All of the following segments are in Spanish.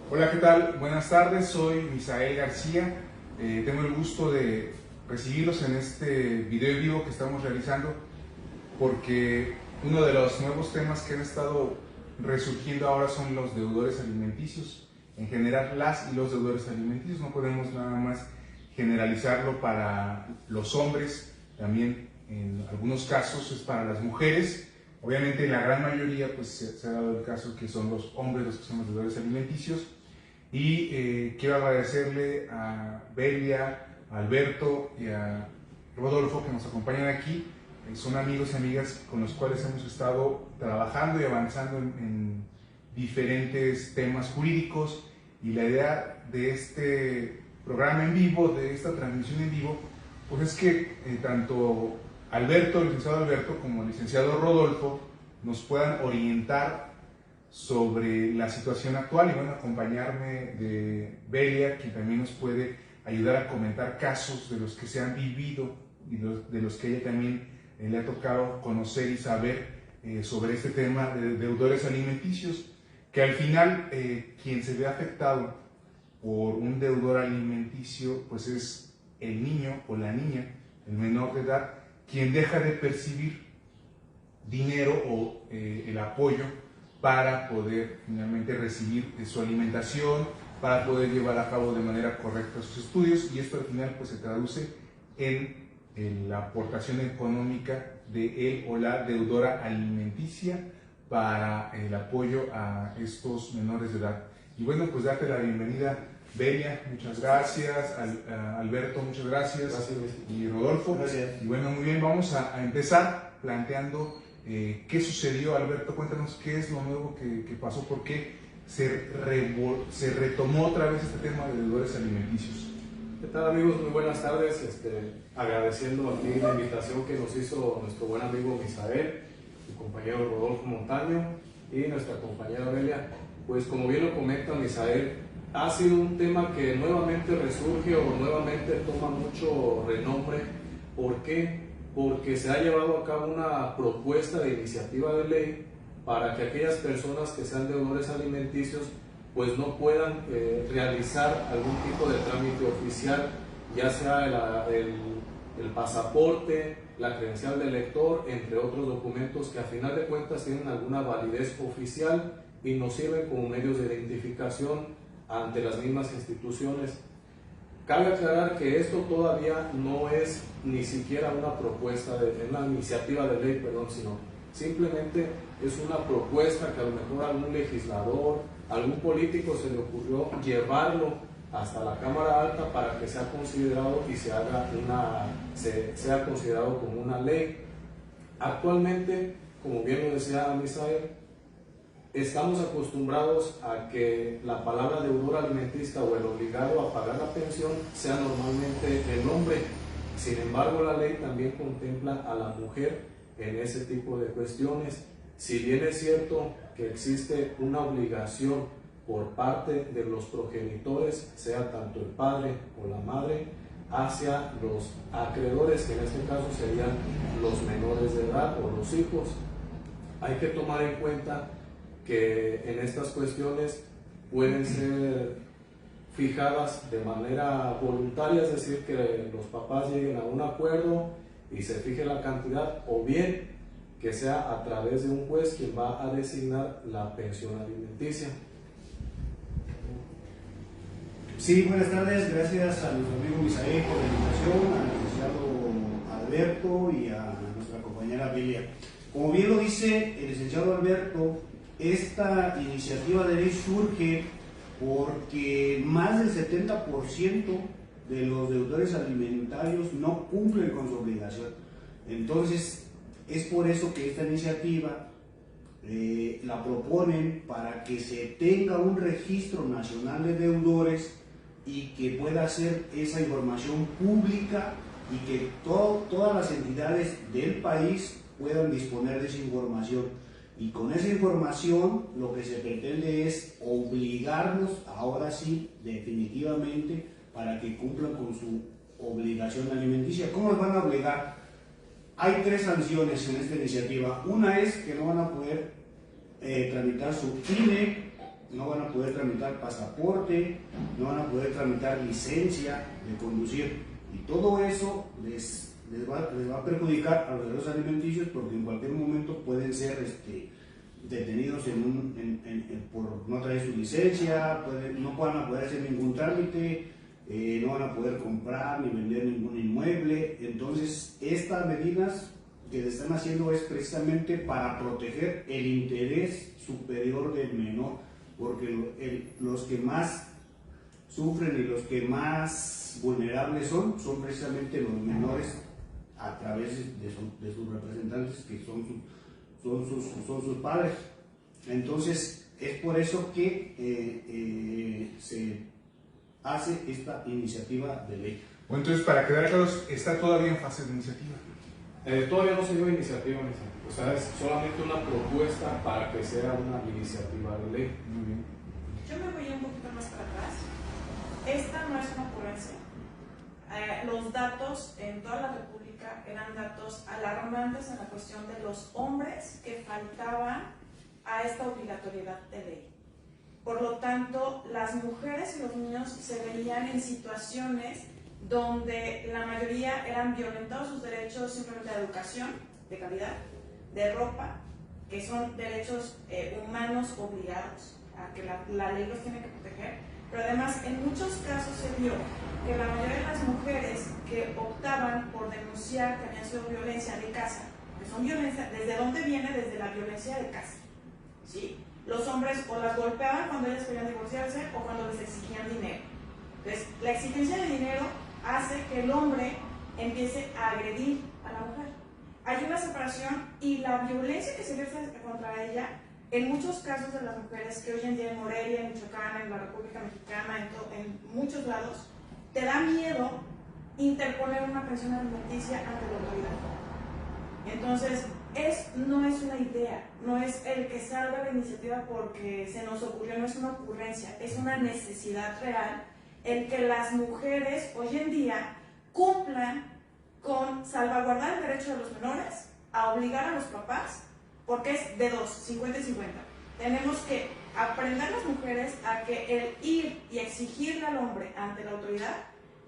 Hola, ¿qué tal? Buenas tardes, soy Misael García. Tengo el gusto de recibirlos en este video en vivo que estamos realizando porque uno de los nuevos temas que han estado resurgiendo ahora son los deudores alimenticios. En general, las y los deudores alimenticios, no podemos nada más generalizarlo para los hombres, también en algunos casos es para las mujeres. Obviamente en la gran mayoría pues se ha dado el caso que son los hombres los que son los deudores alimenticios. Y quiero agradecerle a Belia, a Alberto y a Rodolfo que nos acompañan aquí. Son amigos y amigas con los cuales hemos estado trabajando y avanzando en diferentes temas jurídicos, y la idea de este programa en vivo, de esta transmisión en vivo, pues es que tanto Alberto, el licenciado Alberto, como el licenciado Rodolfo nos puedan orientar sobre la situación actual, y bueno, acompañarme de Belia, quien también nos puede ayudar a comentar casos de los que se han vivido y de los que ella también le ha tocado conocer y saber sobre este tema de deudores alimenticios, que al final quien se ve afectado por un deudor alimenticio pues es el niño o la niña, el menor de edad, quien deja de percibir dinero o el apoyo para poder finalmente recibir su alimentación, para poder llevar a cabo de manera correcta sus estudios, y esto al final pues se traduce en la aportación económica de él o la deudora alimenticia para el apoyo a estos menores de edad. Y bueno, pues darte la bienvenida, Belia, muchas gracias, Alberto, muchas gracias, y Rodolfo. Gracias. Y bueno, muy bien, vamos a empezar planteando qué sucedió. Alberto, cuéntanos qué es lo nuevo que pasó, por qué se retomó otra vez este tema de deudores alimenticios. ¿Qué tal, amigos? Muy buenas tardes. Agradeciendo aquí la invitación que nos hizo nuestro buen amigo Misael, su compañero Rodolfo Montaño y nuestra compañera Belia. Pues como bien lo comenta Misael, ha sido un tema que nuevamente resurge o nuevamente toma mucho renombre. ¿Por qué? Porque se ha llevado a cabo una propuesta de iniciativa de ley para que aquellas personas que sean deudores alimenticios pues no puedan realizar algún tipo de trámite oficial, ya sea el pasaporte, la credencial de lector, entre otros documentos que a final de cuentas tienen alguna validez oficial y nos sirven como medios de identificación ante las mismas instituciones. Cabe aclarar que esto todavía no es ni siquiera una propuesta, una iniciativa de ley, sino simplemente es una propuesta que a lo mejor algún legislador, algún político se le ocurrió llevarlo hasta la Cámara Alta para que sea considerado y sea considerado como una ley. Actualmente, como bien lo decía Misael, estamos acostumbrados a que la palabra deudor alimentista o el obligado a pagar la pensión sea normalmente el hombre. Sin embargo, la ley también contempla a la mujer en ese tipo de cuestiones. Si bien es cierto que existe una obligación por parte de los progenitores, sea tanto el padre o la madre, hacia los acreedores, que en este caso serían los menores de edad o los hijos, hay que tomar en cuenta que en estas cuestiones pueden ser fijadas de manera voluntaria, es decir, que los papás lleguen a un acuerdo y se fije la cantidad, o bien que sea a través de un juez quien va a designar la pensión alimenticia. Sí, buenas tardes, gracias a nuestro amigo Misael por la invitación, al licenciado Alberto y a nuestra compañera Belia. Como bien lo dice el licenciado Alberto, esta iniciativa de ley surge porque más del 70% de los deudores alimentarios no cumplen con su obligación. Entonces, es por eso que esta iniciativa la proponen para que se tenga un registro nacional de deudores y que pueda ser esa información pública y que todas las entidades del país puedan disponer de esa información. Y con esa información lo que se pretende es obligarlos, ahora sí, definitivamente, para que cumplan con su obligación alimenticia. ¿Cómo los van a obligar? Hay 3 sanciones en esta iniciativa. Una es que no van a poder tramitar su INE no van a poder tramitar pasaporte, no van a poder tramitar licencia de conducir. Y todo eso les va a perjudicar a los derechos alimenticios, porque en cualquier momento pueden ser detenidos por no traer su licencia, no van a poder hacer ningún trámite, no van a poder comprar ni vender ningún inmueble. Entonces, estas medidas que se están haciendo es precisamente para proteger el interés superior del menor, porque los que más sufren y los que más vulnerables son precisamente los menores, a través de sus representantes, que son sus padres. Entonces, es por eso que se hace esta iniciativa de ley. Bueno, entonces, para quedar claros, ¿está todavía en fase de iniciativa? Todavía no se dio iniciativa, o sea, es solamente una propuesta para que sea una iniciativa de ley. Muy bien. Yo me voy un poquito más para atrás. Esta no es una ocurrencia. Los datos en toda la República eran datos alarmantes en la cuestión de los hombres que faltaban a esta obligatoriedad de ley. Por lo tanto, las mujeres y los niños se veían en situaciones donde la mayoría eran violentados sus derechos simplemente de educación, de calidad, de ropa, que son derechos humanos obligados, a que la ley los tiene que proteger. Pero además, en muchos casos se vio que la mayoría de las mujeres que optaban por denunciar que había sido violencia de casa, que son violencia, ¿desde dónde viene? Desde la violencia de casa, ¿sí? Los hombres o las golpeaban cuando ellas querían divorciarse o cuando les exigían dinero. Entonces, la exigencia de dinero hace que el hombre empiece a agredir a la mujer. Hay una separación y la violencia que se ejerce contra ella, en muchos casos de las mujeres que hoy en día en Morelia, en Michoacán, en la República Mexicana, en muchos lados, te da miedo interponer una pensión alimenticia ante la autoridad. Entonces, no es una idea, no es el que salga la iniciativa porque se nos ocurrió, no es una ocurrencia, es una necesidad real el que las mujeres hoy en día cumplan con salvaguardar el derecho de los menores, a obligar a los papás, porque es de dos, 50 y 50. Tenemos que aprender las mujeres a que el ir y exigirle al hombre ante la autoridad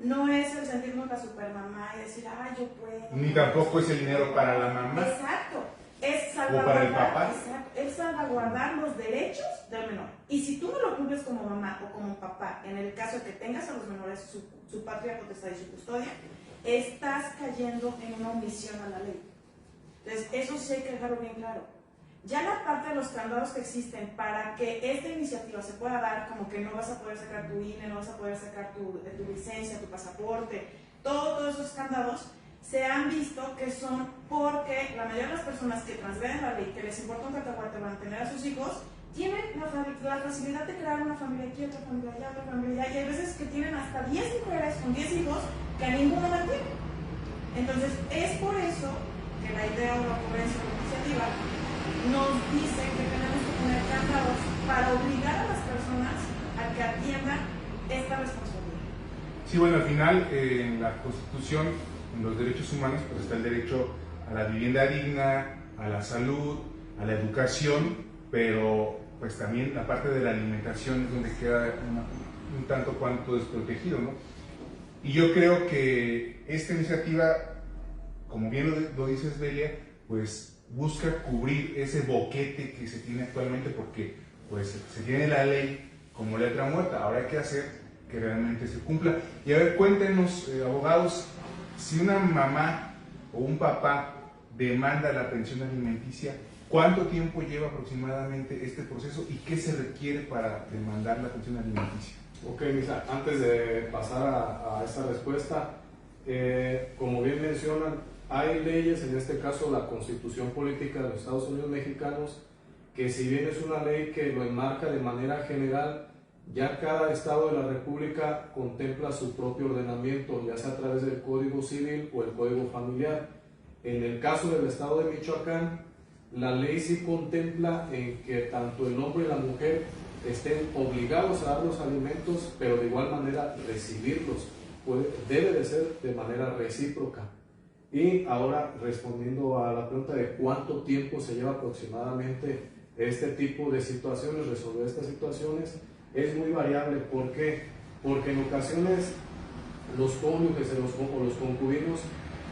no es el sentirnos la supermamá y decir, yo puedo. Ni tampoco es el dinero para la mamá. Exacto. Es salvaguardar, o para el papá. Exacto, es salvaguardar los derechos del menor. Y si tú no lo cumples como mamá o como papá, en el caso de que tengas a los menores su patria potestad y su custodia, estás cayendo en una omisión a la ley. Entonces, eso sí hay que dejarlo bien claro. Ya la parte de los candados que existen para que esta iniciativa se pueda dar, como que no vas a poder sacar tu INE, no vas a poder sacar tu licencia, tu pasaporte, todos esos candados se han visto que son porque la mayoría de las personas que transgreden la ley, que les importa un cacahuate mantener a sus hijos, tienen la facilidad de crear una familia aquí, otra familia allá, otra familia allá, y hay veces que tienen hasta 10 mujeres con 10 hijos que a ninguno mantienen. Entonces, es por eso que la idea o la ocurrencia de la iniciativa nos dice que tenemos que poner candados para obligar a las personas a que atiendan esta responsabilidad. Sí, bueno, al final en la Constitución, en los derechos humanos, pues está el derecho a la vivienda digna, a la salud, a la educación, pero pues también la parte de la alimentación es donde queda un tanto cuanto desprotegido, ¿no? Y yo creo que esta iniciativa, como bien lo dices, Belia, pues busca cubrir ese boquete que se tiene actualmente, porque pues se tiene la ley como letra muerta. Ahora hay que hacer que realmente se cumpla. Y a ver, cuéntenos, abogados, si una mamá o un papá demanda la pensión alimenticia, ¿cuánto tiempo lleva aproximadamente este proceso y qué se requiere para demandar la pensión alimenticia? Ok, Misa, antes de pasar a esta respuesta, como bien mencionan, hay leyes, en este caso la Constitución Política de los Estados Unidos Mexicanos, que si bien es una ley que lo enmarca de manera general, ya cada estado de la República contempla su propio ordenamiento, ya sea a través del Código Civil o el Código Familiar. En el caso del estado de Michoacán, la ley sí contempla en que tanto el hombre y la mujer estén obligados a dar los alimentos, pero de igual manera recibirlos. Debe de ser de manera recíproca. Y ahora, respondiendo a la pregunta de cuánto tiempo se lleva aproximadamente este tipo de situaciones, resolver estas situaciones, es muy variable. ¿Por qué? Porque en ocasiones los cónyuges o los concubinos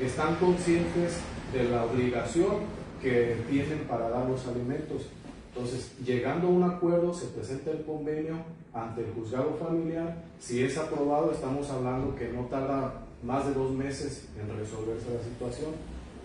están conscientes de la obligación que tienen para dar los alimentos. Entonces, llegando a un acuerdo, se presenta el convenio ante el juzgado familiar. Si es aprobado, estamos hablando que no tarda más de 2 meses en resolverse la situación.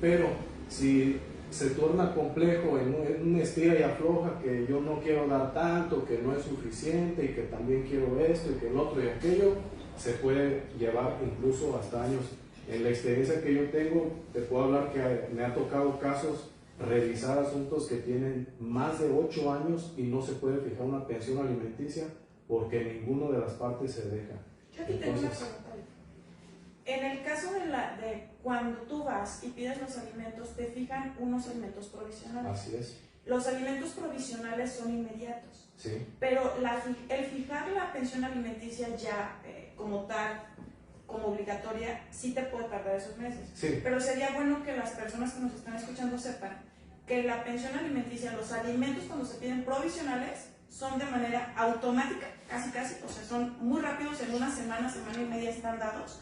Pero si se torna complejo en un estira y afloja, que yo no quiero dar tanto, que no es suficiente y que también quiero esto y que el otro y aquello, se puede llevar incluso hasta años. En la experiencia que yo tengo, te puedo hablar que me ha tocado casos, revisar asuntos que tienen más de 8 años y no se puede fijar una pensión alimenticia porque ninguno de las partes se deja. Yo aquí tengo una pregunta. En el caso de cuando tú vas y pides los alimentos, te fijan unos alimentos provisionales. Así es. Los alimentos provisionales son inmediatos. Sí. Pero el fijar la pensión alimenticia ya como tal, como obligatoria, sí te puede tardar esos meses. Sí. Pero sería bueno que las personas que nos están escuchando sepan que la pensión alimenticia, los alimentos cuando se piden provisionales, son de manera automática, casi, o sea, son muy rápidos, en una semana, semana y media están dados,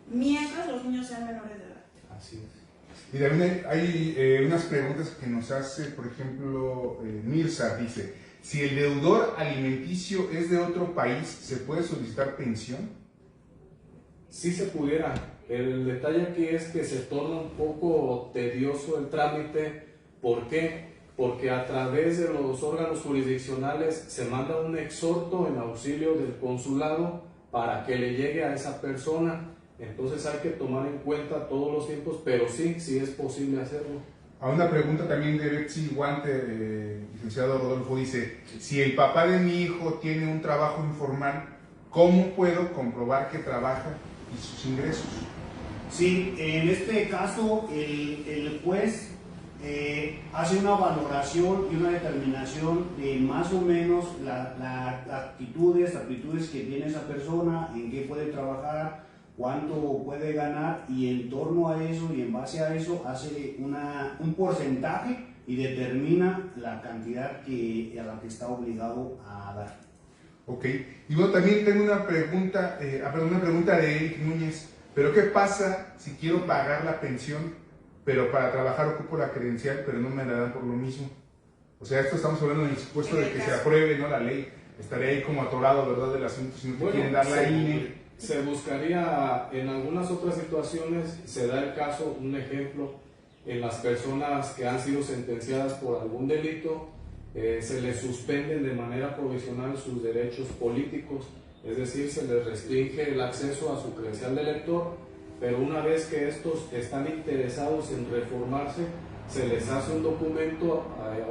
mientras los niños sean menores de edad. Así es. Y también hay unas preguntas que nos hace, por ejemplo, Mirza dice, si el deudor alimenticio es de otro país, ¿se puede solicitar pensión? Sí se pudiera. El detalle aquí es que se torna un poco tedioso el trámite. ¿Por qué? Porque a través de los órganos jurisdiccionales se manda un exhorto en auxilio del consulado para que le llegue a esa persona. Entonces hay que tomar en cuenta todos los tiempos, pero sí es posible hacerlo. A una pregunta también de Betsy Guante, licenciado Rodolfo, dice, si el papá de mi hijo tiene un trabajo informal, ¿cómo puedo comprobar que trabaja y sus ingresos? Sí, en este caso el juez hace una valoración y una determinación de más o menos las aptitudes que tiene esa persona, en qué puede trabajar, cuánto puede ganar, y en torno a eso y en base a eso hace un porcentaje y determina la cantidad a la que está obligado a dar. Ok, y bueno, también tengo una pregunta de Eric Núñez, pero ¿qué pasa si quiero pagar la pensión, pero para trabajar ocupo la credencial, pero no me la dan por lo mismo? O sea, esto estamos hablando del supuesto de que se apruebe, ¿no?, la ley. Estaría ahí como atorado, ¿verdad?, del asunto, si no te quieren dar la INE. Se buscaría, en algunas otras situaciones, se da el caso, un ejemplo, en las personas que han sido sentenciadas por algún delito, se les suspenden de manera provisional sus derechos políticos, es decir, se les restringe el acceso a su credencial de elector, pero una vez que estos están interesados en reformarse, se les hace un documento,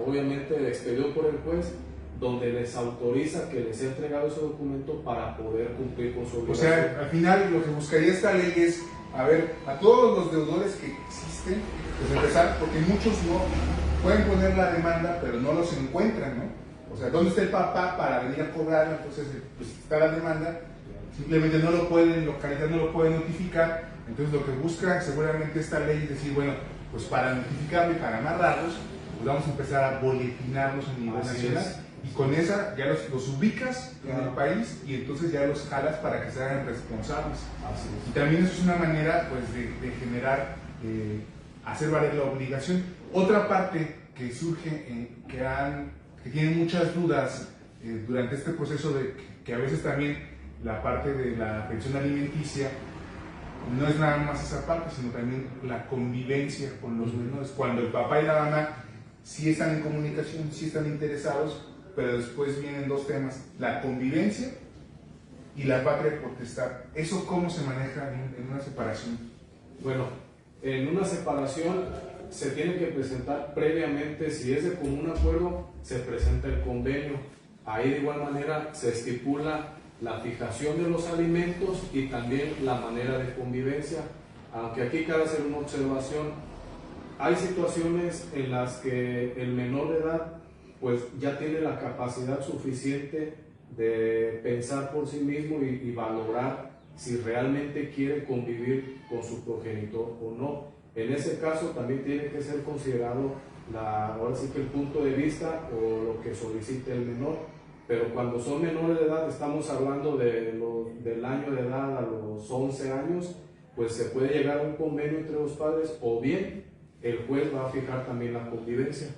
obviamente expedido por el juez, donde les autoriza que les sea entregado ese documento para poder cumplir con su obligación. O sea, al final lo que buscaría esta ley es, a todos los deudores que existen, pues empezar, porque muchos no pueden poner la demanda, pero no los encuentran, ¿no? O sea, ¿dónde está el papá para venir a cobrarla? Entonces, pues está la demanda, simplemente no lo pueden localizar, no lo pueden notificar. Entonces, lo que busca seguramente esta ley es decir, bueno, pues para notificarlo y para amarrarlos, pues vamos a empezar a boletinarlos a nivel nacional. Y con esa ya los ubicas en el país y entonces ya los jalas para que se hagan responsables. Y también eso es una manera, pues, de generar, hacer valer la obligación. Otra parte que surge, que tienen muchas dudas durante este proceso, de que a veces también la parte de la pensión alimenticia no es nada más esa parte, sino también la convivencia con los menores. Cuando el papá y la mamá sí están en comunicación, sí están interesados, pero después vienen 2 temas, la convivencia y la patria potestad. ¿Eso cómo se maneja en una separación? Bueno, en una separación se tiene que presentar previamente, si es de común acuerdo, se presenta el convenio. Ahí de igual manera se estipula la fijación de los alimentos y también la manera de convivencia. Aunque aquí cabe hacer una observación, hay situaciones en las que el menor de edad pues ya tiene la capacidad suficiente de pensar por sí mismo y valorar si realmente quiere convivir con su progenitor o no. En ese caso también tiene que ser considerado ahora sí que el punto de vista o lo que solicite el menor, pero cuando son menores de edad, estamos hablando del año de edad a los 11 años, pues se puede llegar a un convenio entre los padres o bien el juez va a fijar también la convivencia.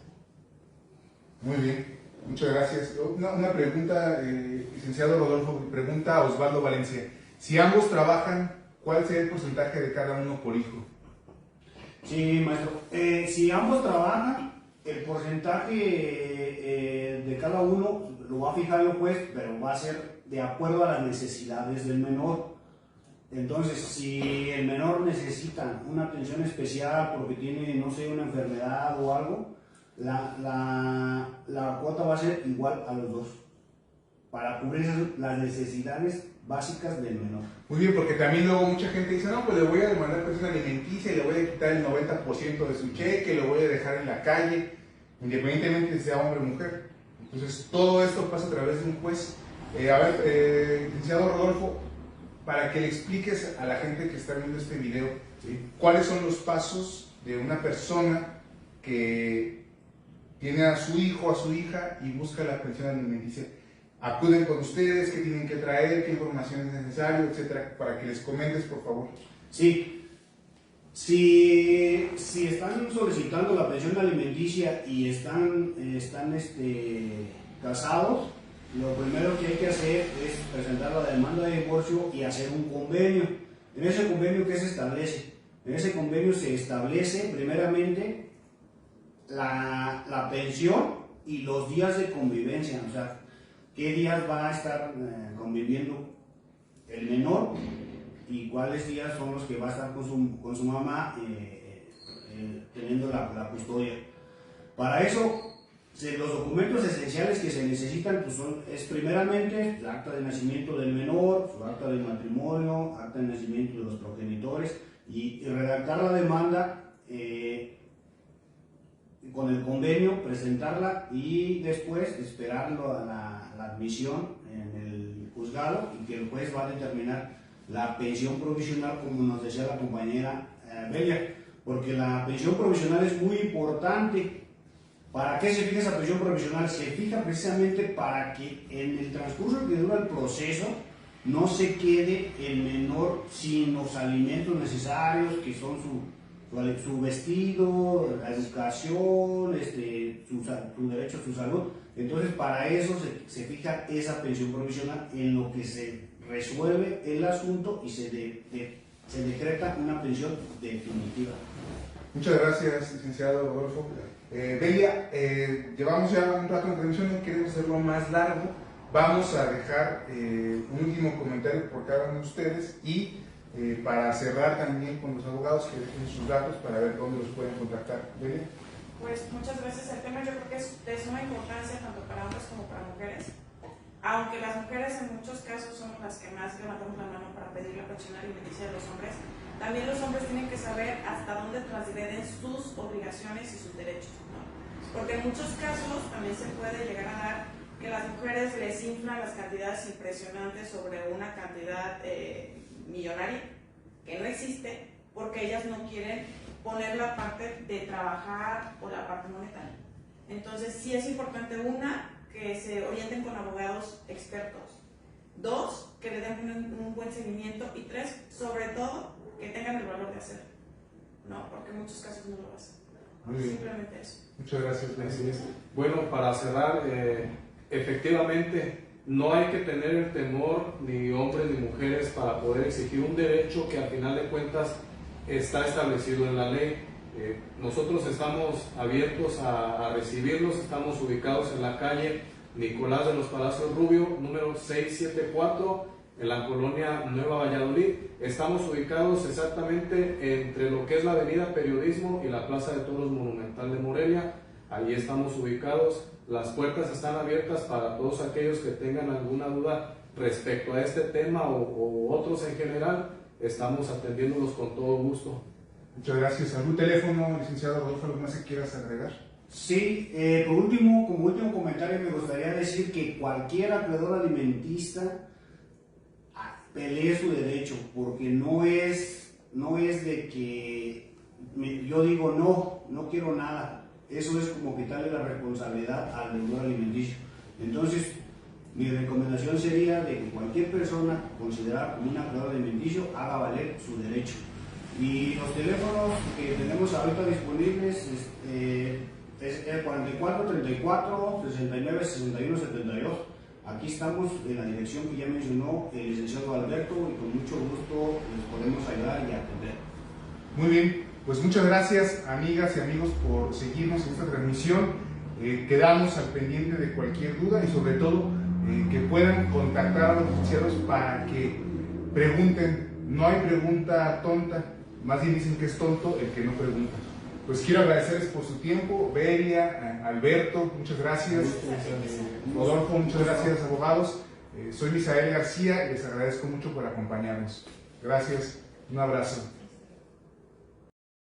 Muy bien, muchas gracias. Una pregunta, licenciado Rodolfo, pregunta a Osvaldo Valencia. Si ambos trabajan, ¿cuál sería el porcentaje de cada uno por hijo? Sí, maestro. Si ambos trabajan, el porcentaje de cada uno lo va a fijar el juez, pero va a ser de acuerdo a las necesidades del menor. Entonces, si el menor necesita una atención especial porque tiene, no sé, una enfermedad o algo, la cuota va a ser igual a los dos, para cubrir las necesidades básicas del menor. Muy bien, porque también luego mucha gente dice, no, pues le voy a demandar pensión alimenticia, le voy a quitar el 90% de su cheque, lo voy a dejar en la calle, independientemente de si sea hombre o mujer. Entonces, todo esto pasa a través de un juez. Licenciado Rodolfo, para que le expliques a la gente que está viendo este video, ¿sí?, cuáles son los pasos de una persona que tiene a su hijo o a su hija y busca la pensión alimenticia. Acuden con ustedes, qué tienen que traer, qué información es necesaria, etcétera, para que les comentes, por favor. Sí, si están solicitando la pensión alimenticia y están casados, lo primero que hay que hacer es presentar la demanda de divorcio y hacer un convenio. En ese convenio, ¿qué se establece? En ese convenio se establece primeramente la pensión y los días de convivencia, o sea, qué días va a estar conviviendo el menor y cuáles días son los que va a estar con su mamá teniendo la custodia. Para eso, los documentos esenciales que se necesitan pues es primeramente el acta de nacimiento del menor, su acta de matrimonio, acta de nacimiento de los progenitores y redactar la demanda con el convenio, presentarla y después esperarlo a la admisión en el juzgado y que el juez va a determinar la pensión provisional, como nos decía la compañera Belia, porque la pensión provisional es muy importante. ¿Para qué se fija esa pensión provisional? Se fija precisamente para que en el transcurso que dura el proceso no se quede el menor sin los alimentos necesarios, que son su vestido, la educación, su derecho a su salud. Entonces, para eso se fija esa pensión provisional en lo que se resuelve el asunto y se decreta una pensión definitiva. Muchas gracias, licenciado Rodolfo. Belia, llevamos ya un rato en transmisión, no queremos hacerlo más largo. Vamos a dejar un último comentario por cada uno de ustedes y para cerrar también con los abogados que dejen sus datos para ver dónde los pueden contactar. Belia. Pues muchas veces el tema yo creo que es de suma importancia tanto para hombres como para mujeres. Aunque las mujeres en muchos casos son las que más levantamos la mano para pedir la pensión alimenticia de los hombres, también los hombres tienen que saber hasta dónde transgreden sus obligaciones y sus derechos, ¿no? Porque en muchos casos también se puede llegar a dar que las mujeres les inflan las cantidades impresionantes sobre una cantidad millonaria que no existe porque ellas no quieren poner la parte de trabajar o la parte monetaria. Entonces sí es importante, una, que se orienten con abogados expertos, dos, que le den un buen seguimiento y tres, sobre todo, que tengan el valor de hacerlo, ¿no? Porque en muchos casos no lo hacen. Muy bien. Simplemente eso. Muchas gracias. Así es. Bueno, para cerrar, efectivamente, no hay que tener el temor ni hombres ni mujeres para poder exigir un derecho que al final de cuentas está establecido en la ley. Nosotros estamos abiertos a recibirlos, estamos ubicados en la calle Nicolás de los Palacios Rubio, número 674, en la colonia Nueva Valladolid. Estamos ubicados exactamente entre lo que es la avenida Periodismo y la Plaza de Toros Monumental de Morelia. Allí estamos ubicados. Las puertas están abiertas para todos aquellos que tengan alguna duda respecto a este tema o otros en general. Estamos atendiéndolos con todo gusto. Muchas gracias. ¿Algún teléfono, licenciado Rodolfo, algo más que quieras agregar? Sí, como último comentario me gustaría decir que cualquier acreedor alimentista pelee su derecho, porque no es de que yo digo no quiero nada. eso es como quitarle la responsabilidad al deudor alimenticio. Entonces, mi recomendación sería de que cualquier persona considerada como un acreedor alimenticio haga valer su derecho. Y los teléfonos que tenemos ahorita disponibles es el 44 34 69 61 72. Aquí estamos en la dirección que ya mencionó el licenciado Alberto y con mucho gusto les podemos ayudar y atender. Muy bien, pues muchas gracias amigas y amigos por seguirnos en esta transmisión. Quedamos al pendiente de cualquier duda y sobre todo que puedan contactar a los licenciados para que pregunten. No hay pregunta tonta, más bien dicen que es tonto el que no pregunta. Pues quiero agradecerles por su tiempo, Belia, Alberto, muchas gracias. Rodolfo, muchas gracias, abogados. Soy Misael García y les agradezco mucho por acompañarnos. Gracias, un abrazo.